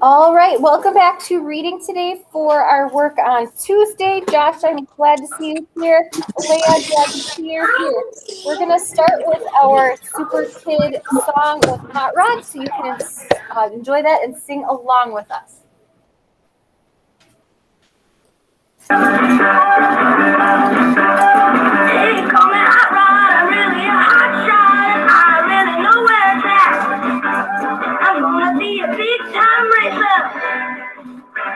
All right, welcome back to reading today for our work on Tuesday. Josh, I'm glad to see you here. Leah, glad to see you here. We're going to start with our Super Kid song with Hot Rod, so you can enjoy that and sing along with us. Hey, call me Hot Rod, I'm really a hot shot, and I really know where it's at. I'm gonna be a big-time racer,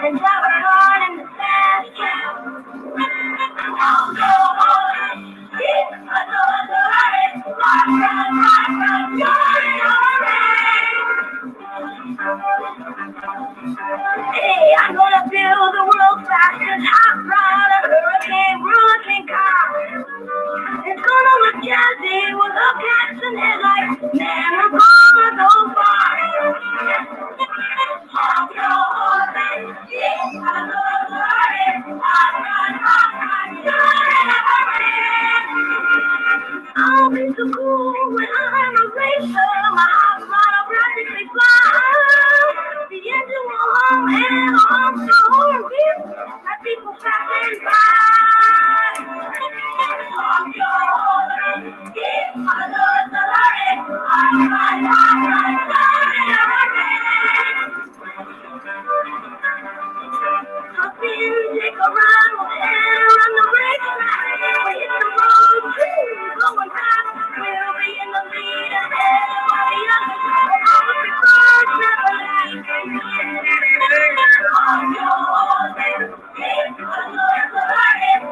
and drive a car in the fast track. I'll go all in, keep my doors running, hot rod, you're Hey, I'm gonna build the world's fastest hot rod, a hurricane car. It's gonna look jazzy with hubcaps and headlights. Man, we're gonna go far. I'll go all in, keep my doors running, hot rod, I'll be so cool when I'm a racer. My hot rod will practically fly. The engine will hum and I'm so real that people passing by. I'm your keep my doors running. Hop in, take a ride, we'll head around the racetrack. We hit the road, going fast. We'll be in the lead and everybody else. All the big cars never leave. On your way, keep my doors running.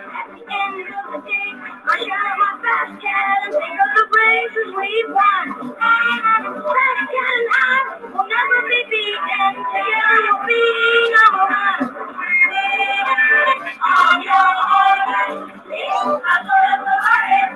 At the end of the day, I shine my fast cat and think of the races we've won. Fast cat and I will never be beaten. Together we'll be number one. On your way, keep my doors running.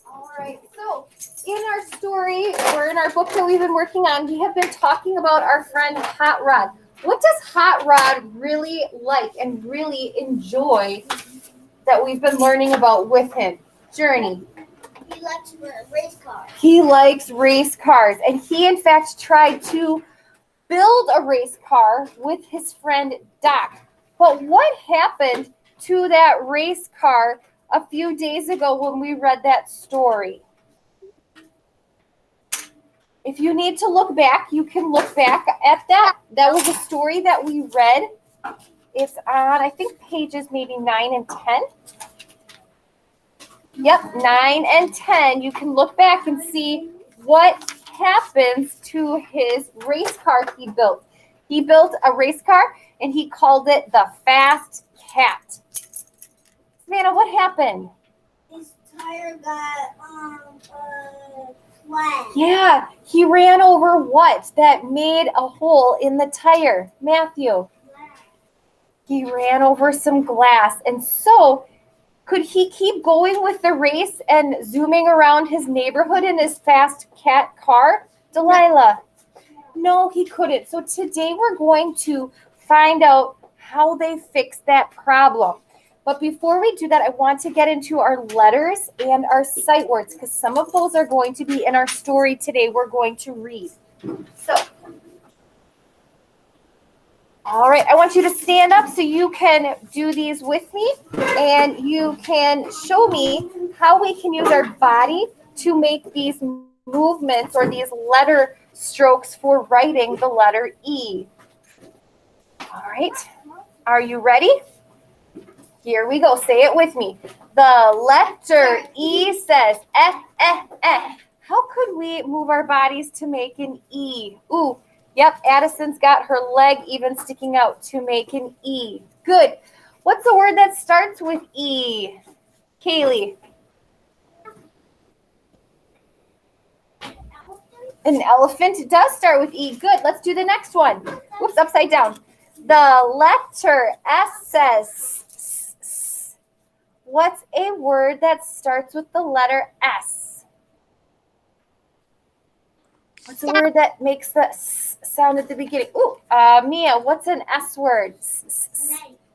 All right, so in our story, or in our book that we've been working on, we have been talking about our friend Hot Rod. What does Hot Rod really like and really enjoy that we've been learning about with him? Journey. He likes race cars. He likes race cars, and he in fact tried to build a race car with his friend Doc. But what happened to that race car a few days ago when we read that story? If you need to look back, you can look back at that. That was a story that we read. It's on, I think, pages maybe 9 and 10. Yep, 9 and 10. You can look back and see what happens to his race car he built. He built a race car, and he called it the Fast Cat. Savannah, what happened? His tire got flat. Yeah, he ran over what that made a hole in the tire? Matthew. He ran over some glass. And so, could he keep going with the race and zooming around his neighborhood in his Fast Cat car? Delilah. No, he couldn't. So today we're going to find out how they fixed that problem. But before we do that, I want to get into our letters and our sight words, because some of those are going to be in our story today we're going to read. So, all right, I want you to stand up so you can do these with me, and you can show me how we can use our body to make these movements or these letter strokes for writing the letter E. All right, are you ready? Here we go. Say it with me. The letter E says eh, eh, eh. How could we move our bodies to make an E? Ooh, yep, Addison's got her leg even sticking out to make an E. Good. What's the word that starts with E? Kaylee. An elephant does start with E. Good. Let's do the next one. Whoops, upside down. The letter S says What's a word that starts with the letter S? What's a word that makes the S sound at the beginning? Ooh, Mia, what's an S word?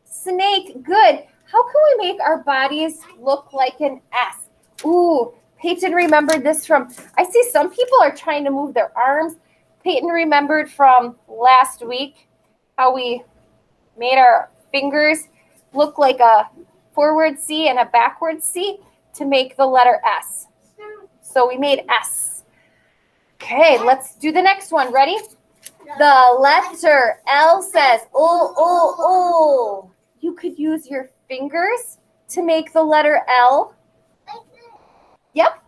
Snake. Good. How can we make our bodies look like an S? Ooh, Peyton remembered this from, I see some people are trying to move their arms. Peyton remembered from last week how we made our fingers look like a forward C and a backward C to make the letter S. So we made S. Okay, let's do the next one. Ready? The letter L says, oh, oh, oh. You could use your fingers to make the letter L. Yep.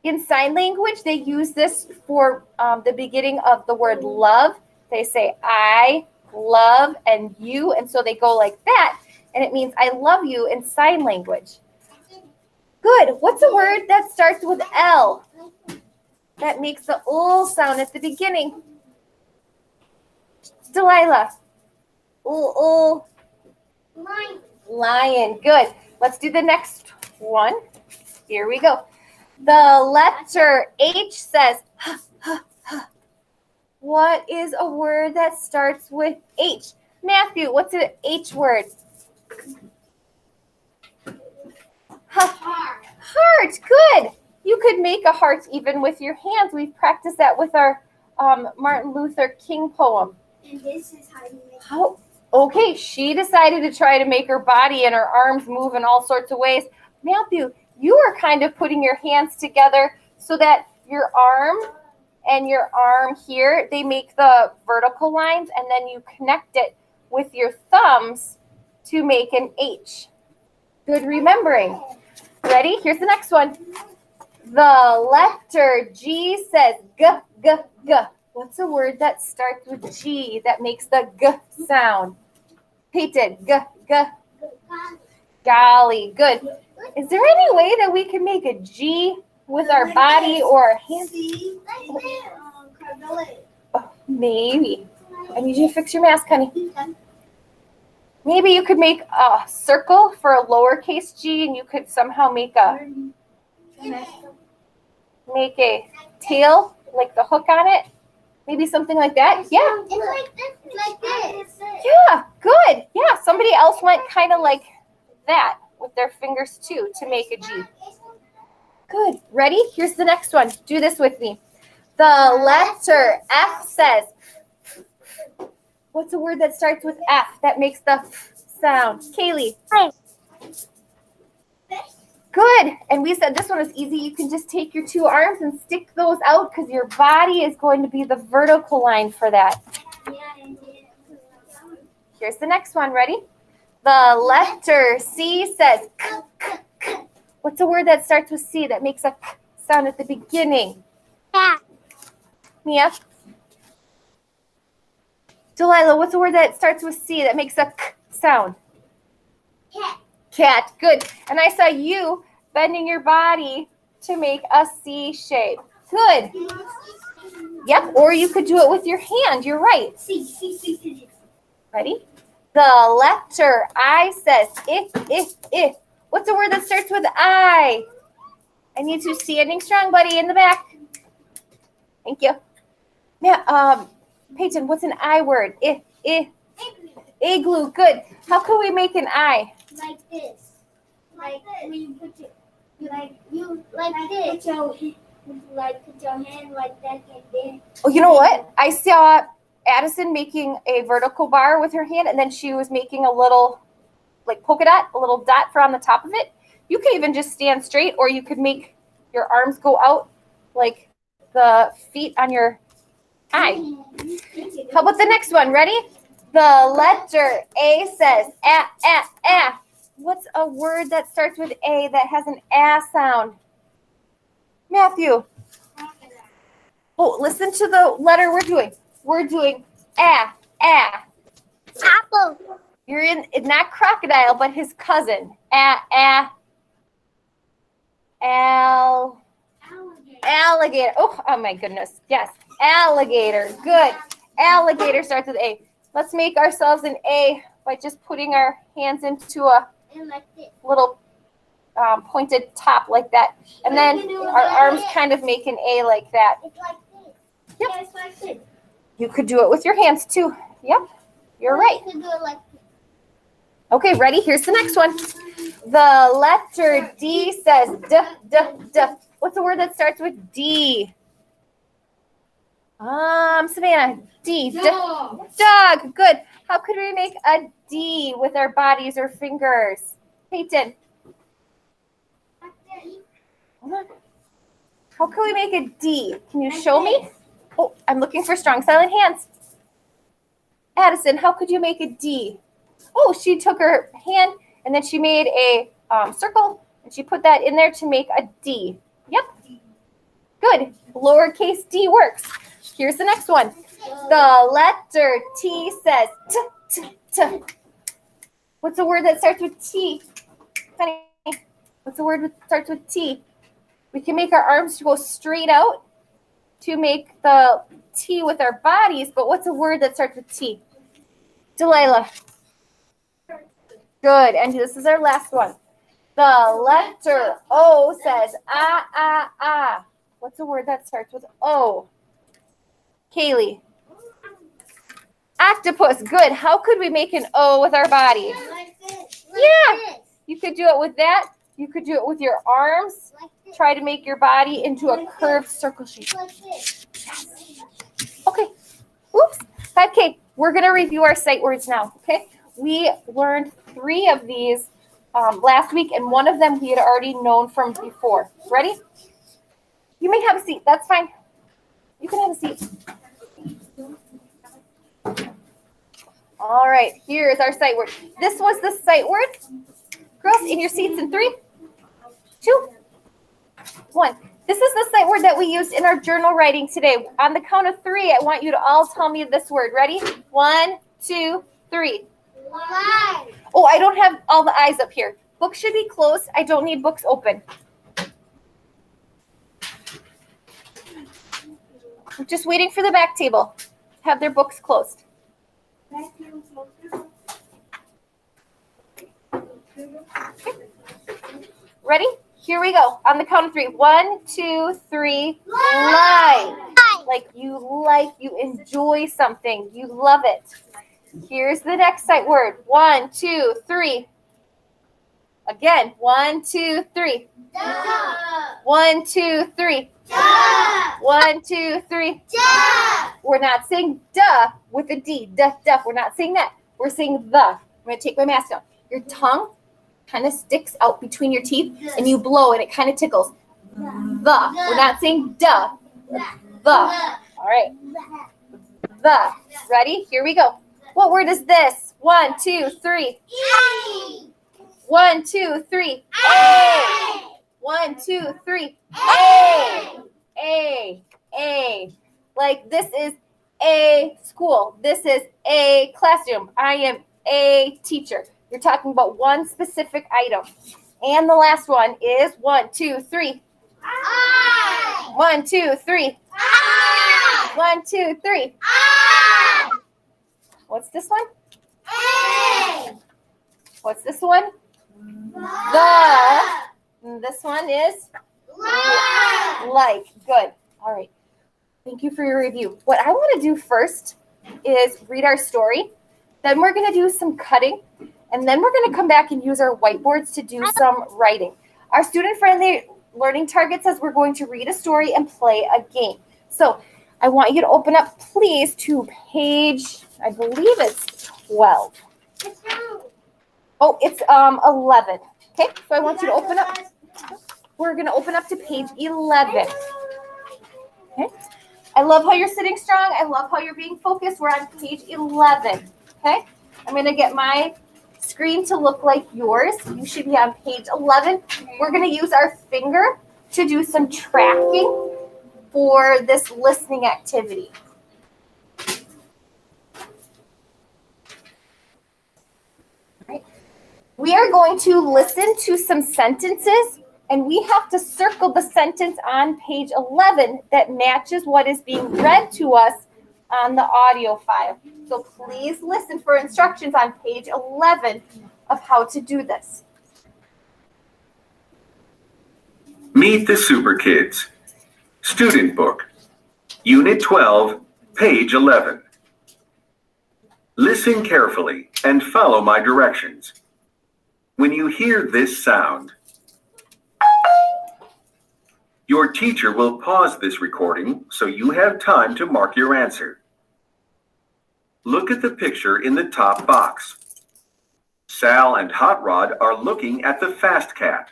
In sign language, they use this for the beginning of the word love. They say, I love and you. And so they go like that. And it means I love you in sign language. Good. What's a word that starts with L? That makes the ul sound at the beginning. Delilah. Ul. Lion. Good. Let's do the next one. Here we go. The letter H says, what is a word that starts with H? Matthew, what's an H word? Heart. Good. You could make a heart even with your hands. We've practiced that with our Martin Luther King poem. And this is how you make How? Okay, she decided to try to make her body and her arms move in all sorts of ways. Matthew, you are kind of putting your hands together so that your arm and your arm here, they make the vertical lines, and then you connect it with your thumbs to make an H. Good remembering. Ready? Here's the next one. The letter G says g, g, g. What's a word that starts with G that makes the g sound? Peyton, g, g. Golly, good. Is there any way that we can make a G with our body or our hands? Oh, maybe. I need you to fix your mask, honey. Maybe you could make a circle for a lowercase g, and you could somehow make a tail, like the hook on it. Maybe something like that. Yeah. It's like this. Yeah, good. Yeah, somebody else went kind of like that with their fingers too to make a G. Good. Ready? Here's the next one. Do this with me. The letter F says, what's a word that starts with F that makes the F sound? Kaylee. Good. And we said this one was easy. You can just take your two arms and stick those out because your body is going to be the vertical line for that. Here's the next one. Ready? The letter C says, k, k, k. What's a word that starts with C that makes a k sound at the beginning? Cat. Mia? Delilah, what's a word that starts with C that makes a k sound? Cat. Cat. Good. And I saw you bending your body to make a C shape. Good. Yep. Or you could do it with your hand. You're right. Ready? The letter I says, if. What's a word that starts with I? I need you standing strong, buddy, in the back. Thank you. Yeah, Peyton, what's an I word? If. Igloo. Good. How can we make an I? Like this. Like when you put it, like this. Put your hand like that and then. Oh, you know what? I saw Addison making a vertical bar with her hand, and then she was making a little, like polka dot, a little dot for on the top of it. You can even just stand straight, or you could make your arms go out like the feet on your eye. How about the next one? Ready? The letter A says, a. What's a word that starts with A that has an A sound? Matthew. Oh, listen to the letter we're doing. We're doing A. Apple. You're in, not crocodile, but his cousin. Alligator. Oh my goodness. Yes. Alligator. Good. Alligator starts with A. Let's make ourselves an A by just putting our hands into a And like this. little pointed top like that. And then our arms kind of make an A like that. It's like this. Yep. Yeah, it's like this. You could do it with your hands too. Yep, you're right. You can do it like this. Okay, ready? Here's the next one. The letter D says D, D, D. What's the word that starts with D? Savannah, D. Dog. Dog. Good. How could we make a D with our bodies or fingers? Peyton. Like this. How can we make a D? Can you show me? Oh, I'm looking for strong silent hands. Addison, how could you make a D? Oh, she took her hand and then she made a circle and she put that in there to make a D. Yep. Good. Lowercase d works. Here's the next one. The letter T says T, T, T. What's the word that starts with T? Honey, what's the word that starts with T? We can make our arms go straight out to make the T with our bodies, but what's a word that starts with T? Delilah. Good. And this is our last one. The letter O says ah, ah, ah. What's a word that starts with O? Kaylee. Octopus. Good. How could we make an O with our body? Like this. Yeah. Like this. You could do it with that. You could do it with your arms. Like this. Try to make your body into a curved circle shape. Like this. Okay. Oops. 5K. We're going to review our sight words now. Okay. We learned 3 of these last week, and one of them we had already known from before. Ready? You may have a seat. That's fine. You can have a seat. All right. Here's our sight word. This was the sight word. Girls, in your seats in 3, 2, 1. This is the sight word that we used in our journal writing today. On the count of 3, I want you to all tell me this word. Ready? 1, 2, 3. Light. Oh, I don't have all the eyes up here. Books should be closed. I don't need books open. I'm just waiting for the back table to have their books closed. Ready? Here we go. On the count of 3. 1, 2, 3. Light. Like you enjoy something. You love it. Here's the next sight word. 1, 2, 3. Again. 1, 2, 3. Duh. 1, 2, 3. Duh. 1, 2, 3. Duh. We're not saying duh with a D. Duh, duh. We're not saying that. We're saying the. I'm going to take my mask down. Your tongue kind of sticks out between your teeth and you blow and it kind of tickles. The. We're not saying duh. The. All right. The. Ready? Here we go. What word is this? 1, 2, 3. 1, 2, 3. A. 1, 2, 3. A. A. A. Like this is a school. This is a classroom. I am a teacher. You're talking about one specific item. And the last one is 1, 2, 3. 1, 2, 3. 1, 2, 3. What's this one? What's this one? The. And this one is like. Good. All right. Thank you for your review. What I want to do first is read our story. Then we're going to do some cutting. And then we're going to come back and use our whiteboards to do some writing. Our student-friendly learning target says we're going to read a story and play a game. So I want you to open up, please, to page, I believe it's 12. Oh, it's 11. Okay, so I want you to open up. We're going to open up to page 11. Okay. I love how you're sitting strong. I love how you're being focused. We're on page 11. Okay. I'm going to get my screen to look like yours. You should be on page 11. We're going to use our finger to do some tracking for this listening activity. Right. We are going to listen to some sentences, and we have to circle the sentence on page 11 that matches what is being read to us on the audio file. So please listen for instructions on page 11 of how to do this. Meet the Super Kids. Student Book. Unit 12, page 11. Listen carefully and follow my directions. When you hear this sound, your teacher will pause this recording so you have time to mark your answer. Look at the picture in the top box. Sal and Hot Rod are looking at the Fast Cat.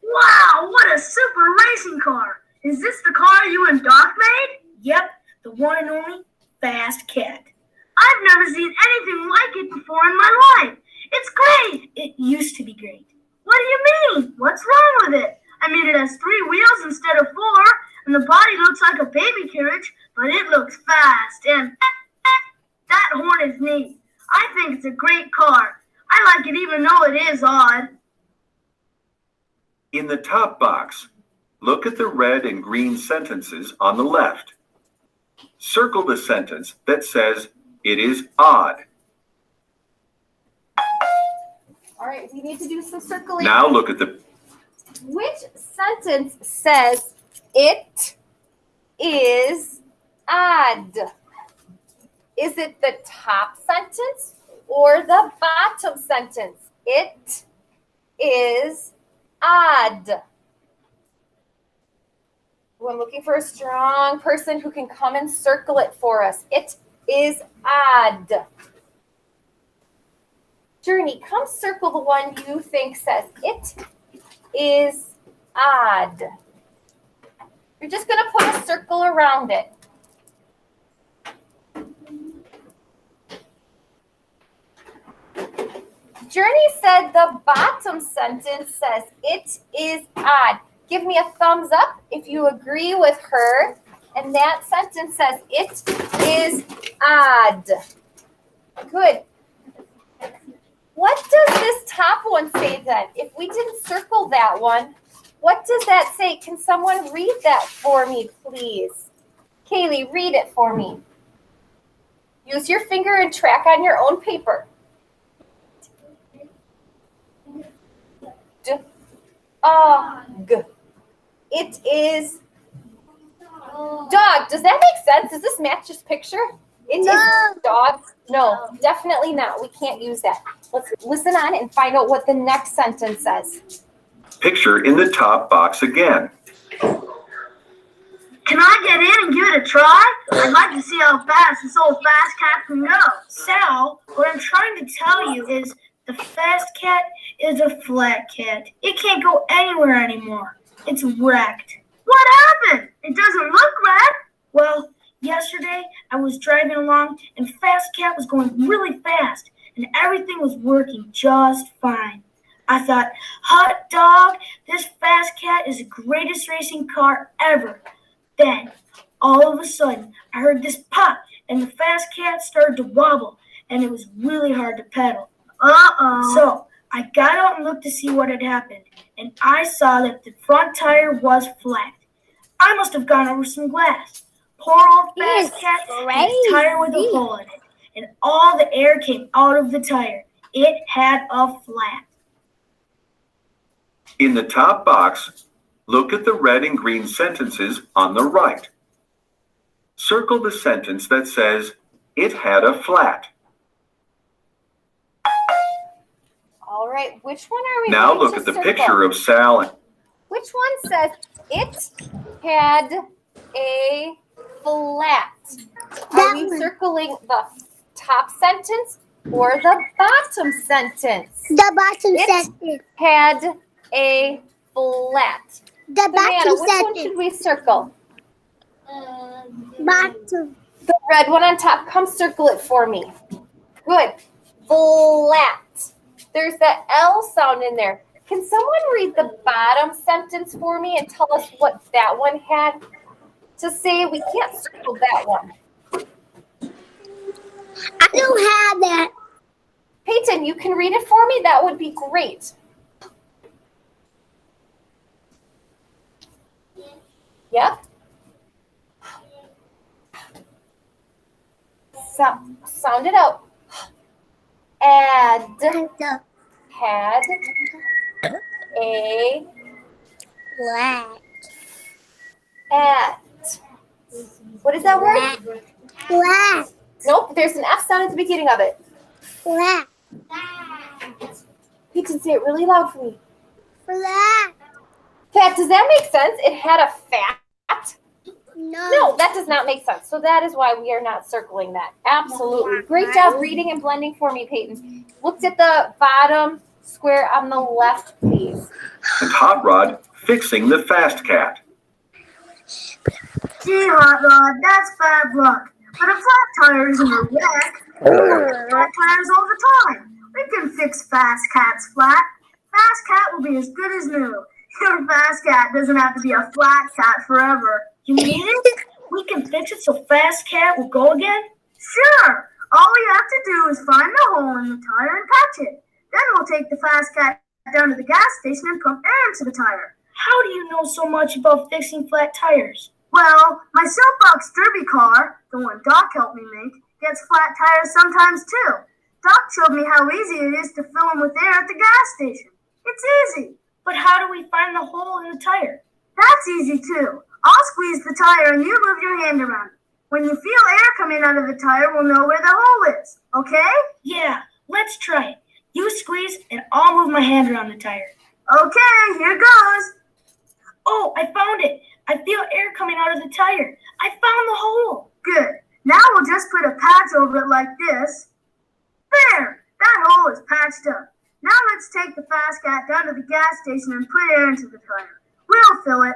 Wow, what a super racing car! Is this the car you and Doc made? Yep, the one and only Fast Cat. I've never seen anything like it before in my life. It's great! It used to be great. What do you mean? What's wrong with it? I mean, it has 3 wheels instead of 4, and the body looks like a baby carriage, but it looks fast, and that horn is neat. I think it's a great car. I like it even though it is odd. In the top box, look at the red and green sentences on the left. Circle the sentence that says, "It is odd." All right, we need to do some circling. Now look at the Which sentence says it is odd? Is it the top sentence or the bottom sentence? It is odd. Ooh, I'm looking for a strong person who can come and circle it for us. It is odd. Journey, come circle the one you think says it is odd. You're just going to put a circle around it. Journey said the bottom sentence says it is odd. Give me a thumbs up if you agree with her. And that sentence says it is odd. Good. What does this top one say then? If we didn't circle that one, what does that say? Can someone read that for me, please? Kaylee, read it for me. Use your finger and track on your own paper. Dog. It is dog. Does that make sense? Does this match this picture? It is dog. No, definitely not. We can't use that. Let's listen on and find out what the next sentence says. picture in the top box again. Can I get in and give it a try? I'd like to see how fast this old Fast Cat can go. Sal, what I'm trying to tell you is the Fast Cat is a flat cat. It can't go anywhere anymore. It's wrecked. What happened? It doesn't look wrecked. Well, yesterday I was driving along and Fast Cat was going really fast and everything was working just fine. I thought, hot dog, this Fast Cat is the greatest racing car ever. Then, all of a sudden, I heard this pop, and the Fast Cat started to wobble, and it was really hard to pedal. Uh-oh. So, I got out and looked to see what had happened, and I saw that the front tire was flat. I must have gone over some glass. Poor old Fast Cat had a tire with a hole in it, and all the air came out of the tire. It had a flat. In the top box, look at the red and green sentences on the right. Circle the sentence that says, "It had a flat." All right, which one are we Now going look to at the circle? picture of Sal. Which one says it had a flat? Are we circling the top sentence or the bottom sentence? The bottom It sentence. had a flat. The Savannah, bottom which one sentence. should we circle? Bottom. The red one on top. Come circle it for me. Good. Flat. There's that L sound in there. Can someone read the bottom sentence for me and tell us what that one had to say? We can't circle that one. I don't have that. Peyton, you can read it for me? That would be great. Yep. Sound it out. Add, had, A Flat. at. What is that word? Flat. Nope, there's an F sound at the beginning of it. Flat. Peyton, say it really loud for me. Flat. Fat, does that make sense? It had a fat? No. No, that does not make sense. So that is why we are not circling that. Absolutely. Great job reading and blending for me, Peyton. Look at the bottom square on the left, please. And Hot Rod fixing the Fast Cat. Gee, Hot Rod, that's bad luck. But a flat tire isn't a wreck. We have flat tires all the time. We can fix Fast Cat's flat. Fast Cat will be as good as new. Your Fast Cat doesn't have to be a flat cat forever. You mean it? We can fix it so Fast Cat will go again? Sure. All we have to do is find the hole in the tire and patch it. Then we'll take the Fast Cat down to the gas station and pump air into the tire. How do you know so much about fixing flat tires? Well, my soapbox derby car, the one Doc helped me make, gets flat tires sometimes too. Doc showed me how easy it is to fill them with air at the gas station. It's easy. But how do we find the hole in the tire? That's easy too. I'll squeeze the tire and you move your hand around it. When you feel air coming out of the tire, we'll know where the hole is. Okay? Yeah, let's try it. You squeeze and I'll move my hand around the tire. Okay, here goes. Oh, I found it. I feel air coming out of the tire. I found the hole. Good. Now we'll just put a patch over it like this. There! That hole is patched up. Now let's take the Fast Cat down to the gas station and put air into the tire. We'll fill it.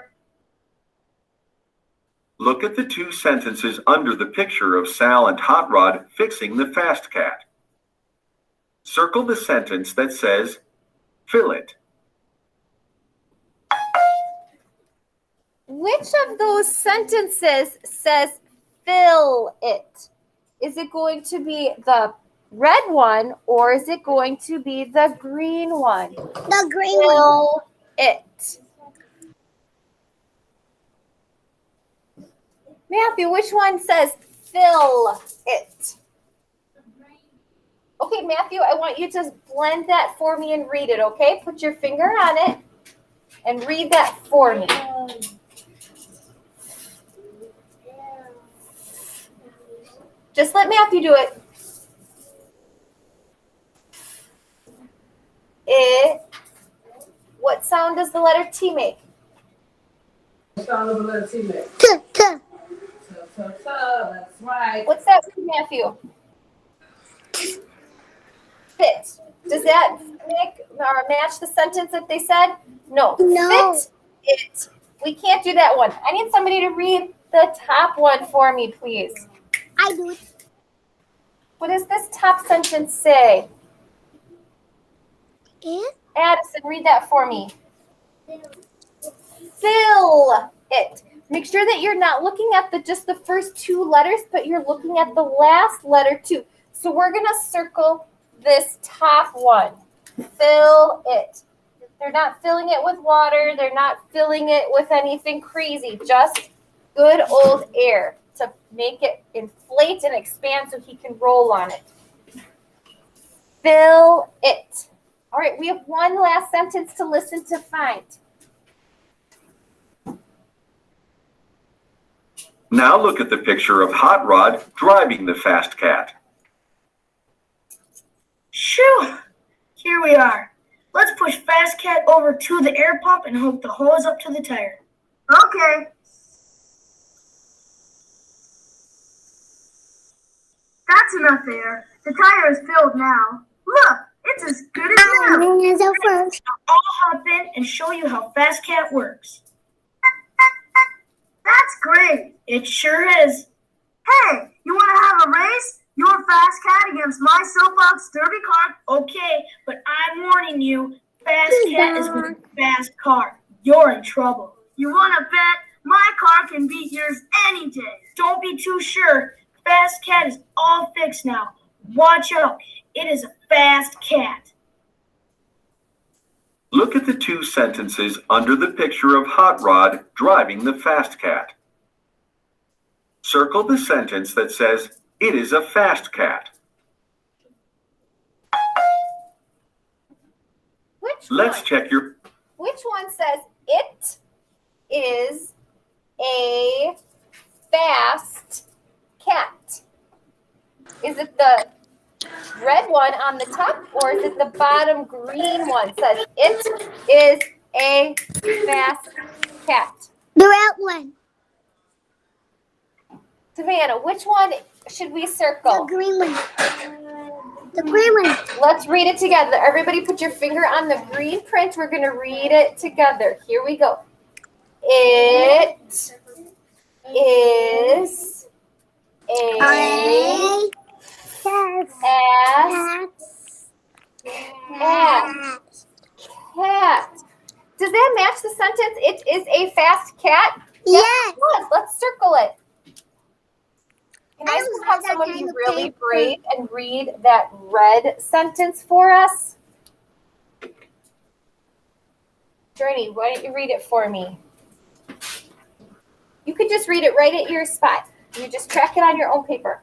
Look at the two sentences under the picture of Sal and Hot Rod fixing the Fast Cat. Circle the sentence that says, fill it. Which of those sentences says fill it? Is it going to be the red one or is it going to be the green one? The green one. Fill it. Matthew, which one says fill it? Okay, Matthew, I want you to blend that for me and read it, okay? Put your finger on it and read that for me. Just let Matthew do it. What sound does the letter T make? What sound does the letter T make? T, T. That's right. What's that, Matthew? Fit. Does that make or match the sentence that they said? No. No. Fit it. We can't do that one. I need somebody to read the top one for me, please. I do it. What does this top sentence say? It? Addison, read that for me. Fill it. Make sure that you're not looking at just the first two letters, but you're looking at the last letter too. So we're going to circle this top one. Fill it. They're not filling it with water. They're not filling it with anything crazy. Just good old air to make it inflate and expand so he can roll on it. Fill it. All right, we have one last sentence to listen to find. Now look at the picture of Hot Rod driving the Fast Cat. Shoo! Here we are. Let's push Fast Cat over to the air pump and hook the hose up to the tire. Okay. That's enough air. The tire is filled now. Look, it's as good as new. Is it first? I'll hop in and show you how Fast Cat works. That's great. It sure is. Hey, you want to have a race? Your Fast Cat against my soapbox derby car? Okay, but I'm warning you, Fast Cat is with a fast car. You're in trouble. You want to bet? My car can beat yours any day. Don't be too sure. Fast Cat is all fixed now. Watch out. It is a Fast Cat. Look at the two sentences under the picture of Hot Rod driving the Fast Cat. Circle the sentence that says, it is a Fast Cat. Which Let's one? check your which one says it is a fast cat? Is it the red one on the top, or is it the bottom green one says it is a fast cat? The red one. Savannah, which one should we The circle? green one. The green one. Let's read it together. Everybody put your finger on the green print. We're going to read it together. Here we go. It is a cat. Does that match the sentence? It is a fast cat? Yes. Let's circle it. Can I I just don't have have that someone kind be of really paper. brave and read that red sentence for us? Journey, why don't you read it for me? You could just read it right at your spot. You just track it on your own paper.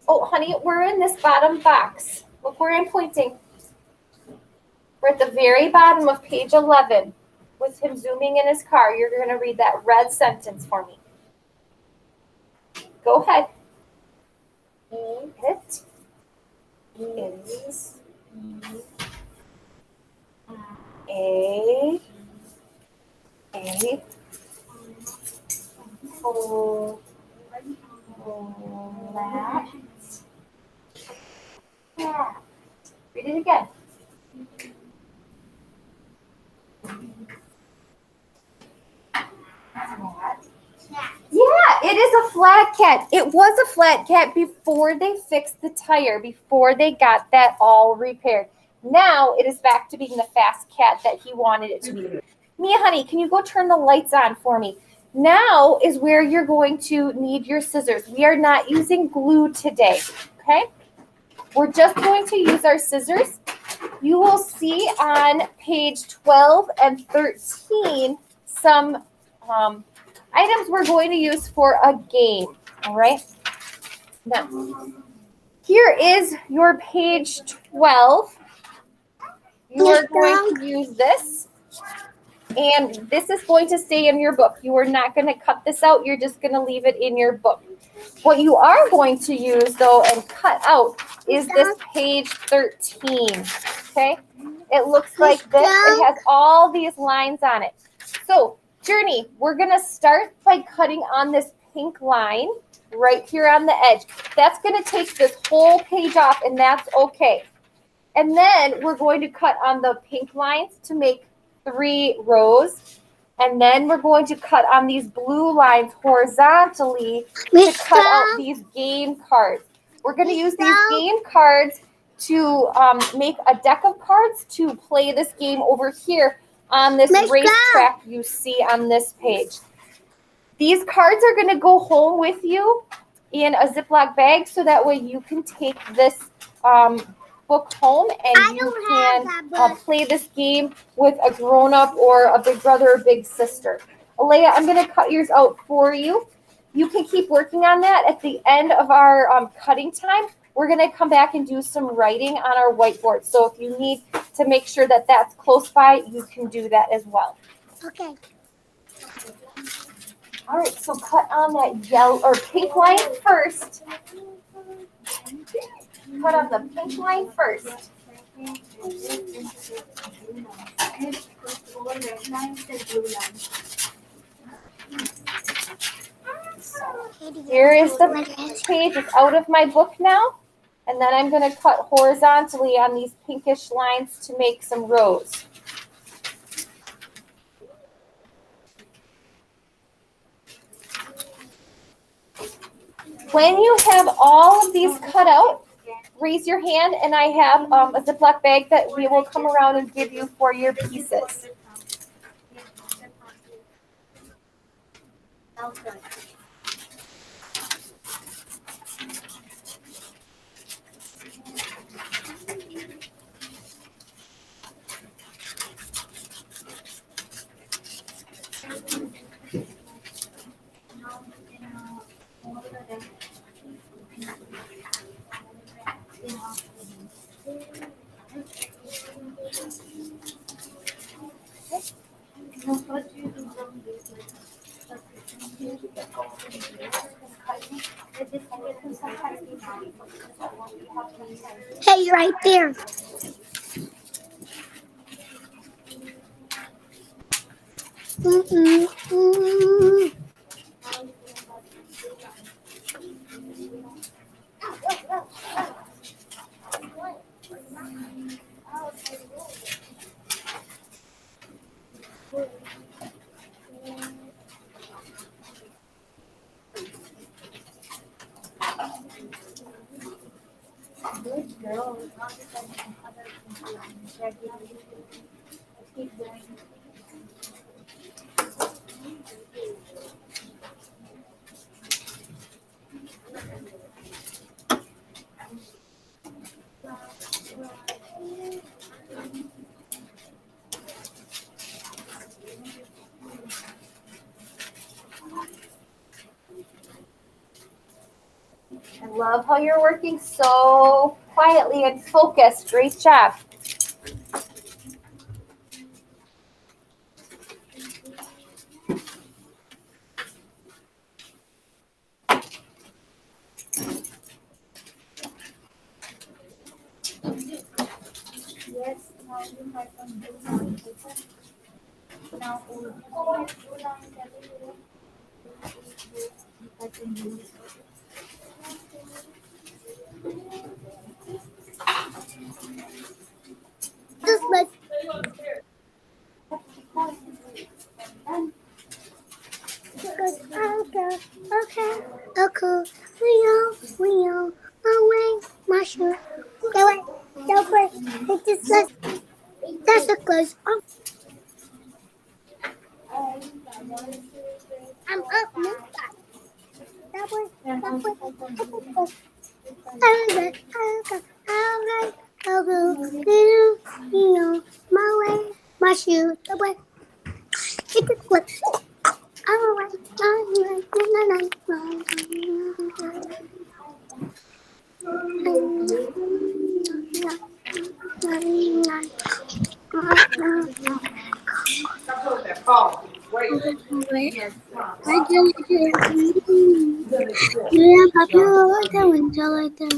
Oh, honey, we're in this bottom box. Look where I'm pointing. We're at the very bottom of page 11 with him zooming in his car. You're going to read that red sentence for me. Go ahead. It is a flat cat. Read it again. Yeah, it is a flat cat. It was a flat cat before they fixed the tire, before they got that all repaired. Now it is back to being the fast cat that he wanted it to be. Mia, honey, can you go turn the lights on for me? Now is where you're going to need your scissors. We are not using glue today, okay? We're just going to use our scissors. You will see on page 12 and 13 some items we're going to use for a game, all right? Now, here is your page 12. You are going to use this, and this is going to stay in your book. You are not going to cut this out. You're just going to leave it in your book. What you are going to use, though, and cut out is this page 13, okay? It looks like this. It has all these lines on it. So, Journey, we're going to start by cutting on this pink line right here on the edge. That's going to take this whole page off, and that's okay. And then we're going to cut on the pink lines to make 3 rows. And then we're going to cut on these blue lines horizontally to cut out these game cards. We're going to use these game cards to make a deck of cards to play this game over here on this racetrack you see on this page. These cards are going to go home with you in a Ziploc bag so that way you can take this book home and you can play this game with a grown-up or a big brother or big sister. Alea, I'm going to cut yours out for you. You can keep working on that. At the end of our cutting time, we're going to come back and do some writing on our whiteboard. So if you need to make sure that that's close by, you can do that as well. Okay. All right, so cut on that yellow or pink line first. Cut on the pink line first. Here is the page. It's out of my book now. And then I'm going to cut horizontally on these pinkish lines to make some rows. When you have all of these cut out, raise your hand, and I have a Ziploc bag that we will come around and give you for your pieces. Hey, right there. Mm-mm-mm. Good girl. Keep going. I love how you're working so quietly and focused. Great job. Yes, now you have some good. Now, just like okay, okay, we all away, my shirt. Don't wait, it just that's a close. I'm up, no stop. That way, I'll go, my way, my shoe, the way, it just flip. All right, That fall. Wait. I do yeah, Papa, like that one, tell like that.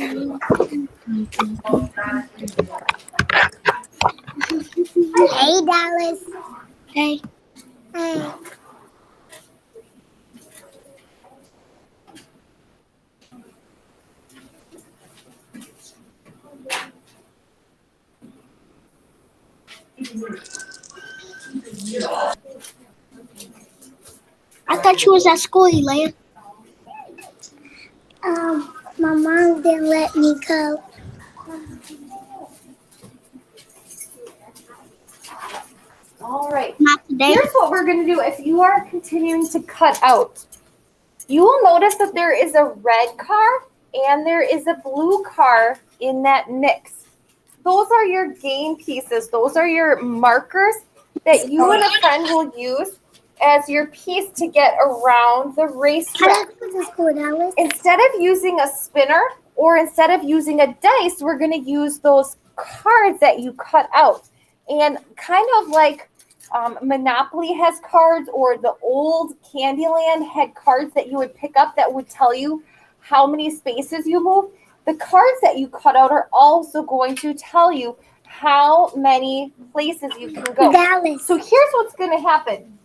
Hey, Dallas. Hey. Hey. I thought you was at school, Leia. My mom didn't let me go. All right. Not today. Here's what we're going to do. If you are continuing to cut out, you will notice that there is a red car and there is a blue car in that mix. Those are your game pieces. Those are your markers that you and a friend will use as your piece to get around the racetrack. Instead of using a spinner or instead of using a dice, we're going to use those cards that you cut out. And kind of like Monopoly has cards, or the old Candyland had cards that you would pick up that would tell you how many spaces you move. The cards that you cut out are also going to tell you how many places you can go. Dallas. So here's what's going to happen.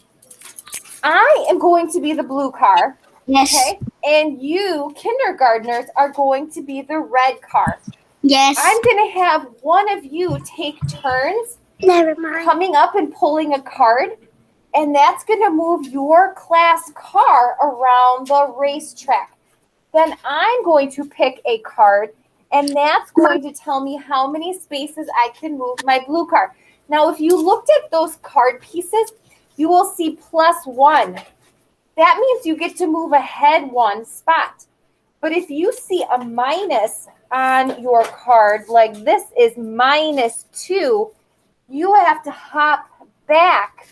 I am going to be the blue car. Yes. Okay. And you, kindergartners, are going to be the red car. Yes. I'm going to have one of you take turns Never mind. coming up and pulling a card, and that's going to move your class car around the racetrack. Then I'm going to pick a card, and that's going to tell me how many spaces I can move my blue car. Now, if you looked at those card pieces, you will see +1. That means you get to move ahead one spot. But if you see a minus on your card, like this is -2, you have to hop back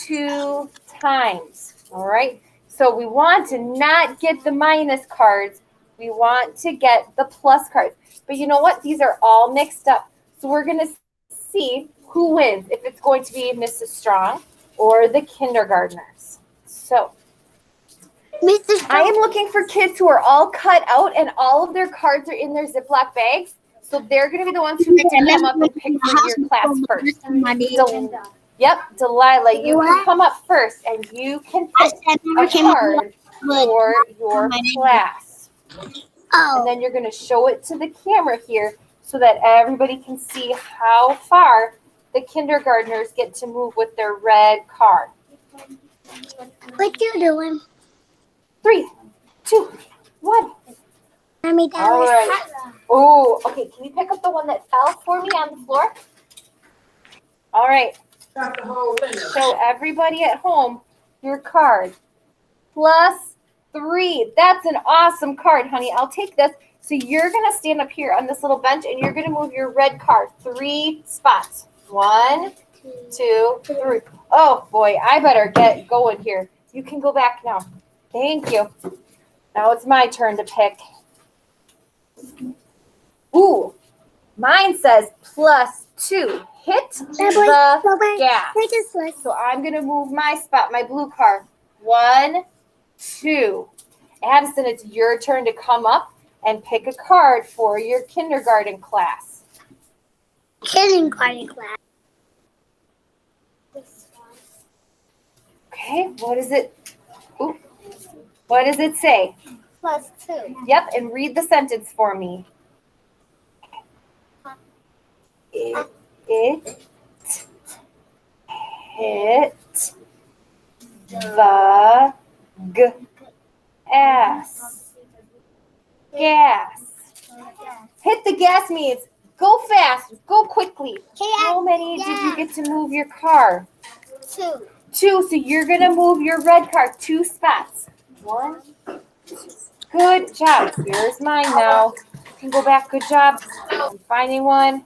2 times, all right? So we want to not get the minus cards. We want to get the plus cards. But you know what? These are all mixed up. So we're going to see who wins. If it's going to be Mrs. Strong, or the kindergartners. So Mr. I am looking for kids who are all cut out and all of their cards are in their Ziploc bags. So they're going to be the ones who get to come up and pick for your class first. Yep, Delilah, you can come up first and you can pick a card for your class. And Oh, then you're going to show it to the camera here so that everybody can see how far the kindergartners get to move with their red card. what you doing? 3, 2, 1. Mommy, that All was right. Oh, okay. Can you pick up the one that fell for me on the floor? All right. Got the whole thing. Show everybody at home your card. +3. That's an awesome card, honey. I'll take this. So you're going to stand up here on this little bench and you're going to move your red card 3 spots. 1, 2, 3. Oh, boy. I better get going here. You can go back now. Thank you. Now it's my turn to pick. Ooh, mine says +2. Hit the gas. So I'm going to move my spot, my blue card. 1, 2. Addison, it's your turn to come up and pick a card for your kindergarten class. kindergarten class. Okay, what is it? Ooh, what does it say? +2. Yep, and read the sentence for me. It hit the gas. Hit the gas means go fast, go quickly. How many did you get to move your car? 2. 2, so you're going to move your red car 2 spots. 1, 2. Good job. Here's mine now. You can go back. Good job. I'm finding one.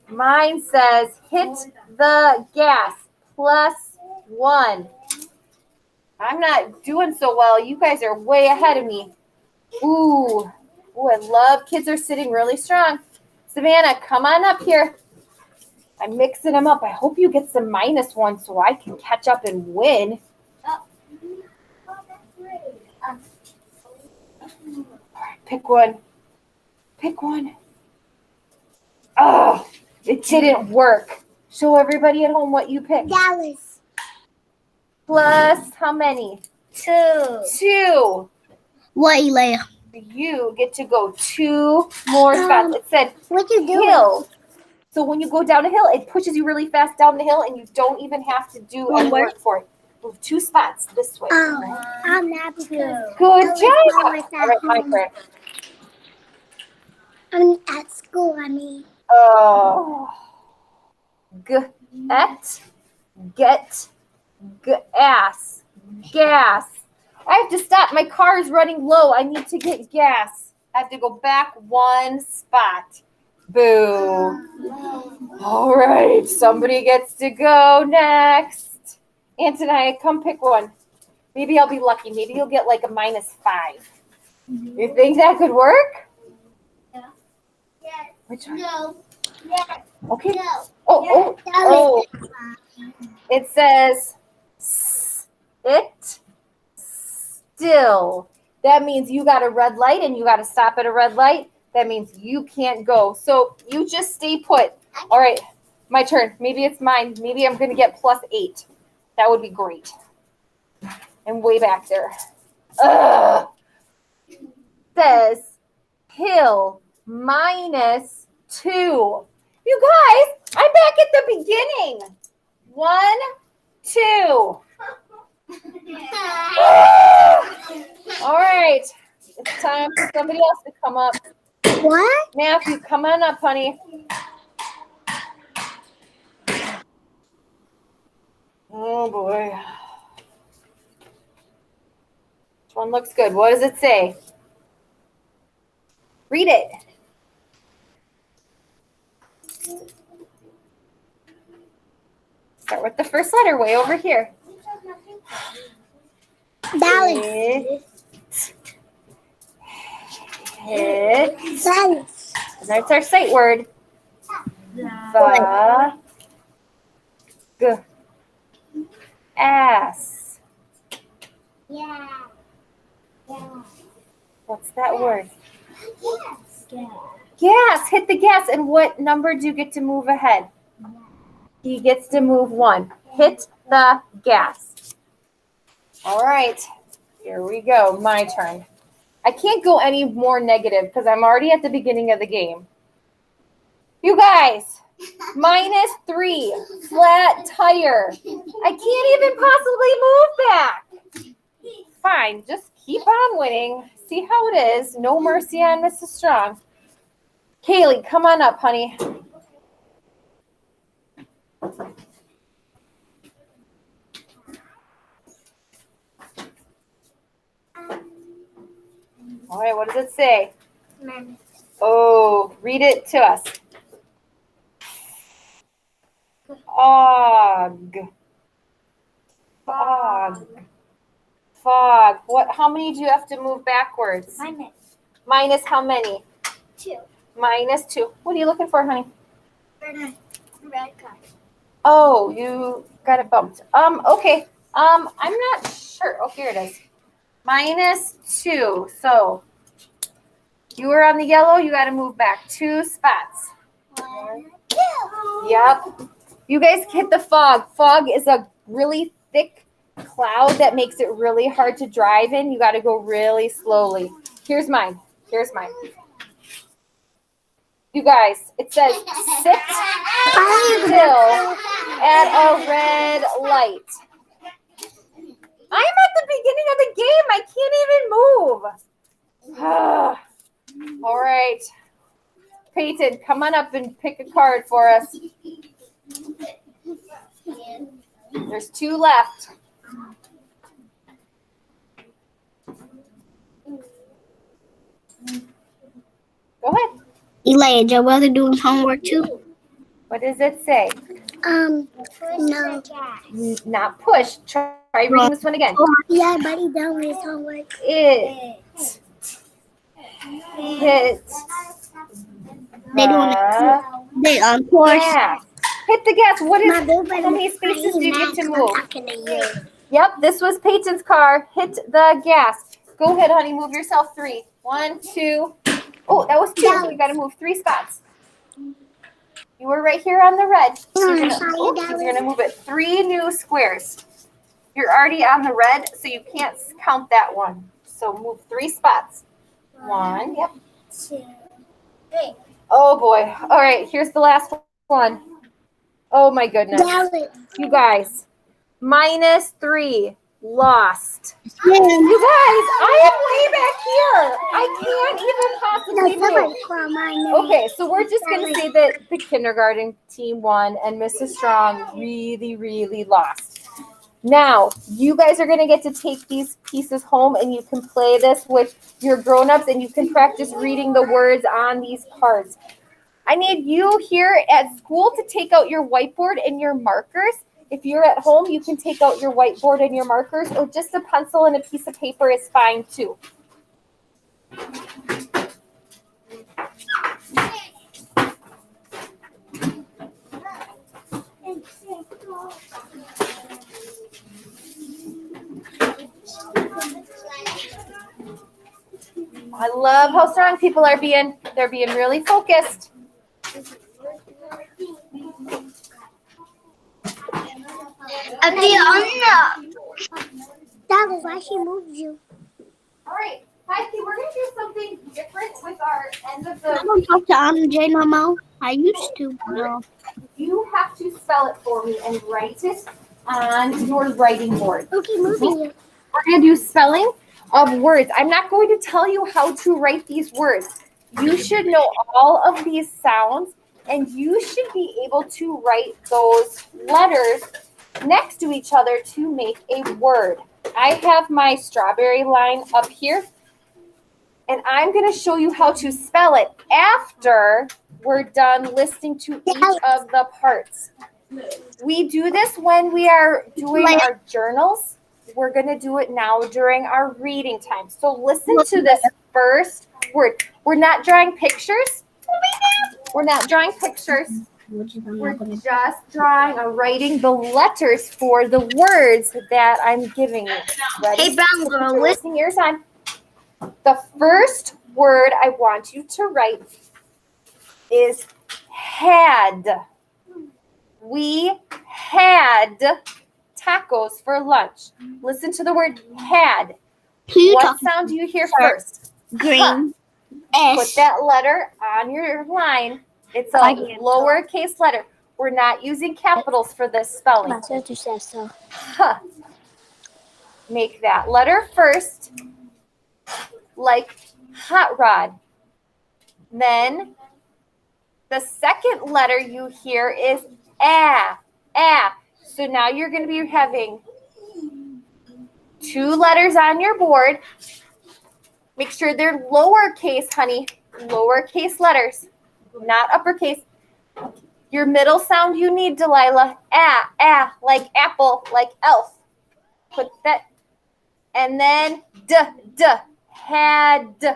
Mine says hit the gas +1. I'm not doing so well. You guys are way ahead of me. Ooh, I love kids are sitting really strong. Savannah, come on up here. I'm mixing them up. I hope you get some -1 so I can catch up and win. All right, pick one. Pick one. Oh, it didn't work. Show everybody at home what you picked. Dallas. Plus how many? 2. 2. What, Elea? You get to go 2 more spots. It said What you doing? hill. So when you go down a hill, it pushes you really fast down the hill and you don't even have to do any work for it. Move 2 spots this way. Oh, I'm not because Good job. All at right, my home. turn. I'm at school, I mean. Oh. Get, gas. I have to stop. My car is running low. I need to get gas. I have to go back 1 spot. Boo. All right. Somebody gets to go next. Antonia, come pick one. Maybe I'll be lucky. Maybe you'll get like a -5. You think that could work? Yes. Which one? No. Yes. Okay. No. Oh. It says it still. That means you got a red light and you got to stop at a red light. That means you can't go. So you just stay put. All right, my turn. Maybe it's mine. Maybe I'm going to get +8. That would be great. I'm way back there. Says hill -2. You guys, I'm back at the beginning. 1, 2. All right. It's time for somebody else to come up. What? Matthew, come on up, honey. Oh, boy. Which one looks good? What does it say? Read it. Start with the first letter way over here. Dallas. Hit. Dallas. And that's our sight word. The Ass. Yeah. Yeah. What's that word? Yes. Yeah. Gas. Hit the gas. And what number do you get to move ahead? He gets to move 1. Hit the gas. All right. Here we go. My turn. I can't go any more negative because I'm already at the beginning of the game. You guys, -3. Flat tire. I can't even possibly move back. Fine. Just keep on winning. See how it is. No mercy on Mrs. Strong. Kaylee, come on up, honey. All right, what does it say? Oh, read it to us. Fog. Fog. Fog. What? How many do you have to move backwards? Minus how many? 2. -2. What are you looking for, honey? Red card. Oh, you got it bumped. Okay. I'm not sure. Oh, here it is. -2. So you were on the yellow, you got to move back 2 spots. 1, 2. Yep. You guys hit the fog. Fog is a really thick cloud that makes it really hard to drive in. You got to go really slowly. Here's mine. Here's mine. You guys, it says sit still at a red light. I'm at the beginning of the game. I can't even move. All right. Peyton, come on up and pick a card for us. There's 2 left. Go ahead. Elijah, your brother doing homework too? What does it say? No. Not push. Try reading this one again. Yeah, but he done with his homework. It. Hit. They doing it. They on course. Gas. Hit the gas. What My is? big brother How many was spaces do you get to playing move? back in the year. Yep, this was Peyton's car. Hit the gas. Go ahead, honey. Move yourself 3. 1, 2. Oh, that was 2. You got to move 3 spots. You were right here on the red. So you're gonna move it 3 new squares. You're already on the red, so you can't count that one. So move 3 spots. 1. Yep. 2, 3. Oh boy. All right. Here's the last one. Oh my goodness. You guys. -3. Lost. You guys, I am way back here. I can't even possibly move. Okay, so we're just going to say that the kindergarten team won and Mrs. Strong really, really lost. Now, you guys are going to get to take these pieces home and you can play this with your grown-ups and you can practice reading the words on these cards. I need you here at school to take out your whiteboard and your markers. If you're at home, you can take out your whiteboard and your markers, or just a pencil and a piece of paper is fine too. I love how strong people are being. They're being really focused. That was why she moved you. All right, Heidi, we're going to do something different with our end of I the... don't talk to Anna J no more. I used to. No. You have to spell it for me and write it on your writing board. Okay, moving you. We're going to do spelling of words. I'm not going to tell you how to write these words. You should know all of these sounds, and you should be able to write those letters next to each other to make a word. I have my strawberry line up here, and I'm going to show you how to spell it after we're done listening to each of the parts. We do this when we are doing our journals. We're going to do it now during our reading time. So listen to this first word. We're not drawing pictures. We're not drawing pictures. which is I'm We're not gonna. just drawing or writing the letters for the words that I'm giving you. Ready? Hey, brown Put girl, your listen. listening ears on. The first word I want you to write is had. We had tacos for lunch. Listen to the word had. Who you What talking? sound do you hear Sir. first? Green. Put S. that letter on your line. It's a I can't lowercase letter. We're not using capitals for this spelling. My sister says so. Huh. Make that letter first, like hot rod. Then the second letter you hear is ah, ah. So now you're going to be having 2 letters on your board. Make sure they're lowercase, honey. Lowercase letters, not uppercase. Your middle sound you need, Delilah. Ah, ah, like apple, like elf. Put that. And then d, d, had, d.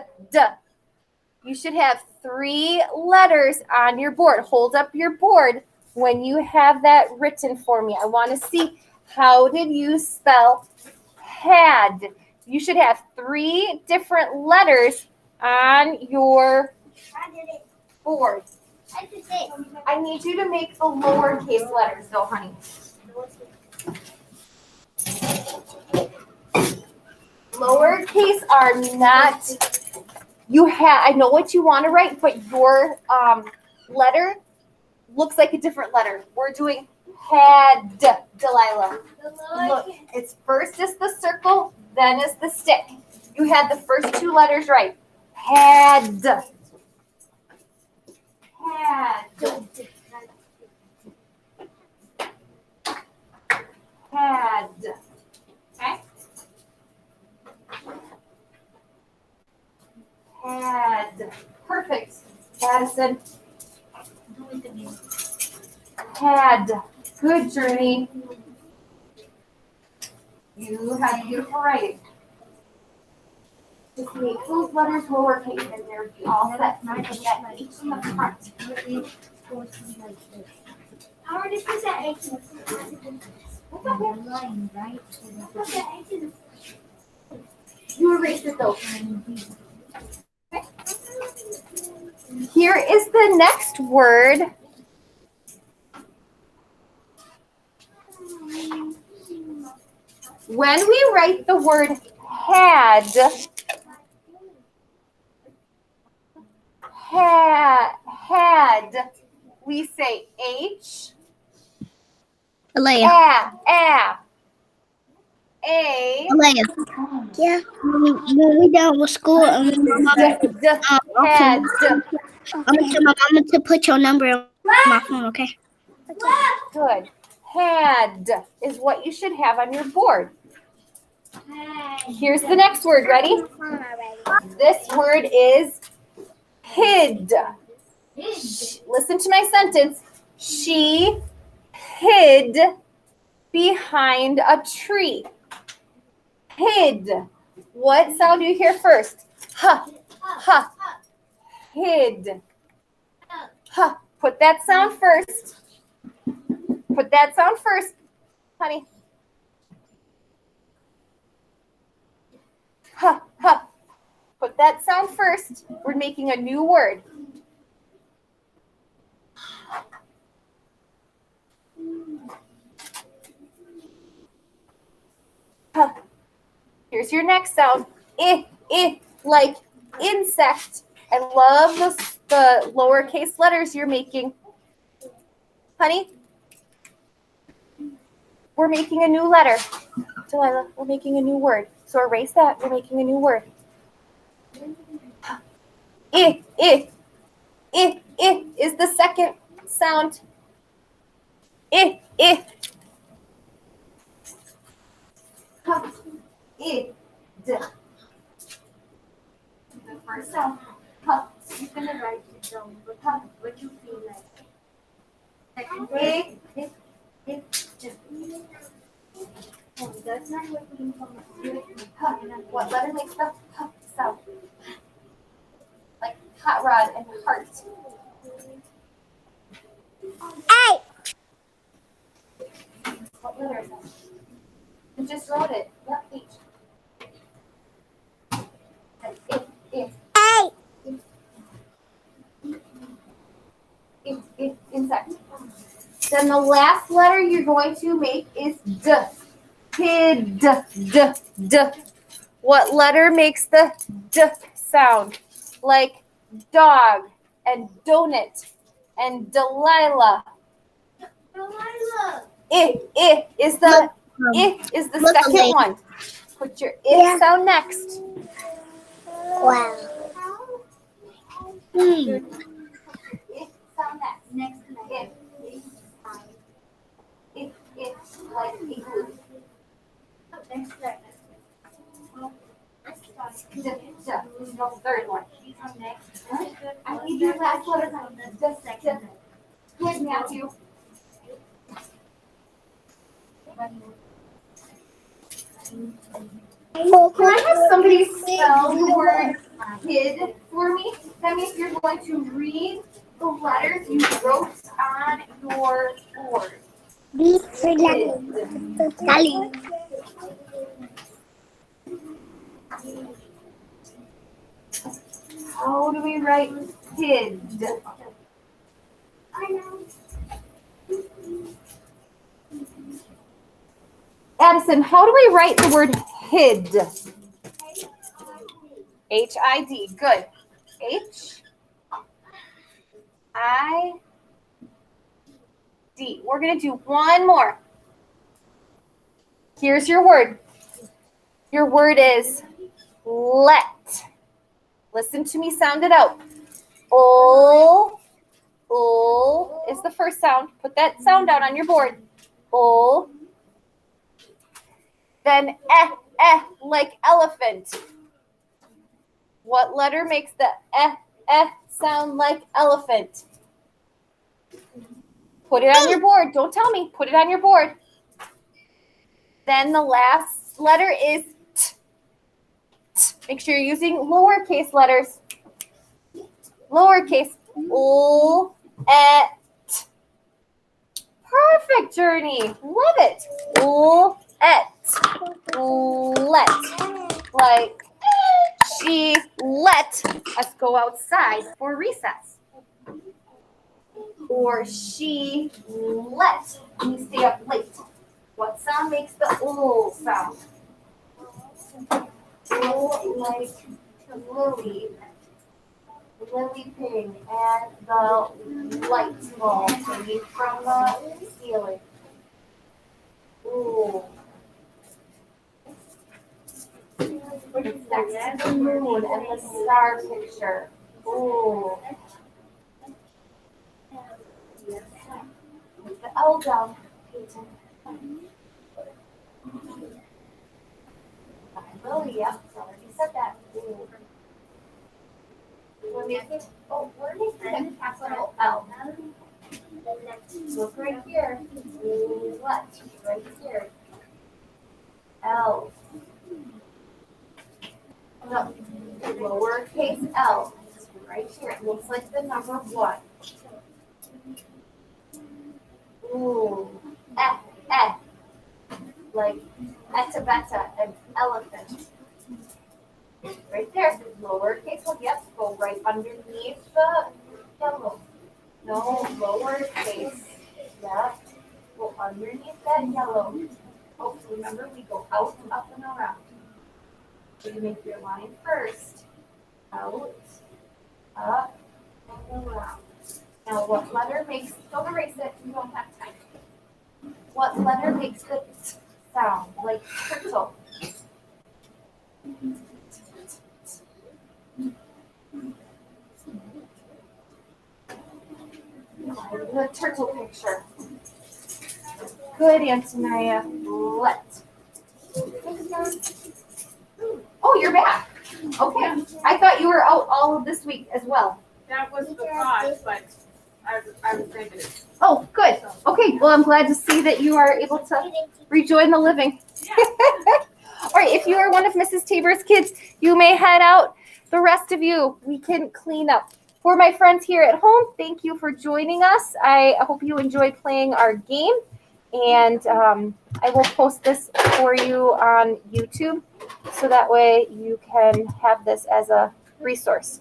You should have 3 letters on your board. Hold up your board when you have that written for me. I want to see, how did you spell had? You should have 3 different letters on your board. I need you to make the lowercase letters though, honey. Lowercase are not, I know what you want to write, but your letter looks like a different letter. We're doing had, Delilah. Look, it's first is the circle, then is the stick. You had the first 2 letters right. Had. Had. Had. Okay? Had. Perfect. Addison. Had. Good, Journey. You had beautiful writing. Just make those letters lowercase and they're all set. Put that H in the front. I already put that H in the front. You erased it though. Okay. Here is the next word. When we write the word had, we say H, Alea. A. Yeah. When we done with school, I'm gonna Had. tell my mama to put your number on my phone, okay? Good. Had is what you should have on your board. Here's the next word. Ready? This word is hid. Listen to my sentence. She hid behind a tree. Hid. What sound do you hear first? Ha, ha. Hid. Ha. Put that sound first. Put that sound first, honey. Ha, ha. Put that sound first. We're making a new word. Ha. Here's your next sound. Like insect. I love the lowercase letters you're making. Honey, we're making a new letter. Delilah, we're making a new word. So erase that. We're making a new word. Is the second sound. The first sound. You're gonna write it down. What you feel like. That's not what we What letter makes the sound? Like hot rod and heart. letter? You just wrote it. Yep, H. Insect. Then the last letter you're going to make is D. Kid. D. What letter makes the D sound? Like dog and donut and Delilah. Delilah. I is the Look second away. one. Put your Yeah. sound next. Wow. I sound next. Next. If like igloo. Next. No, third one. I need your last letter. The second. Good, Matthew. Can I have somebody spell the word kid for me? That means you're going to read the letters you wrote on your board. B for Dali. How do we write kid? Addison, how do we write the word hid? H-I-D. Good. H-I-D. We're going to do one more. Here's your word. Your word is let. Listen to me sound it out. O is the first sound. Put that sound out on your board. O. Then like elephant. What letter makes the sound like elephant? Put it on your board. Don't tell me. Put it on your board. Then the last letter is T. Make sure you're using lowercase letters. Lowercase. O, et. Perfect, Journey. Love it. O, et. Let. Like she let us go outside for recess. Or she let me stay up late. What sound makes the O sound? O like Lily. Lily Ping and the light bulb hanging from the ceiling. Ooh. It's next to the moon and the star picture. Ooh. Put the L down, Peyton. Lily, yep, already said that. Ooh. We're making capital L. Look right here. What? Right here. L. No, lowercase L. Right here. It looks like the number 1. Ooh. Like etabeta, an elephant. Right there. Lowercase one. Yep. Go right underneath the yellow. No, lowercase. Yep. Go underneath that yellow. Oh, remember we go out, up, and around. So you make your line first. Out, up, and around. Now what letter makes, don't erase it, you don't have time. What letter makes the t sound, like turtle? The turtle picture. Good, Antonia. Let. Oh, you're back. Okay. I thought you were out all of this week as well. That was the thought, but I was thinking it. Oh, good. Okay. Well, I'm glad to see that you are able to rejoin the living. All right. If you are one of Mrs. Tabor's kids, you may head out. The rest of you, we can clean up. For my friends here at home, thank you for joining us. I hope you enjoyed playing our game. And I will post this for you on YouTube so that way you can have this as a resource.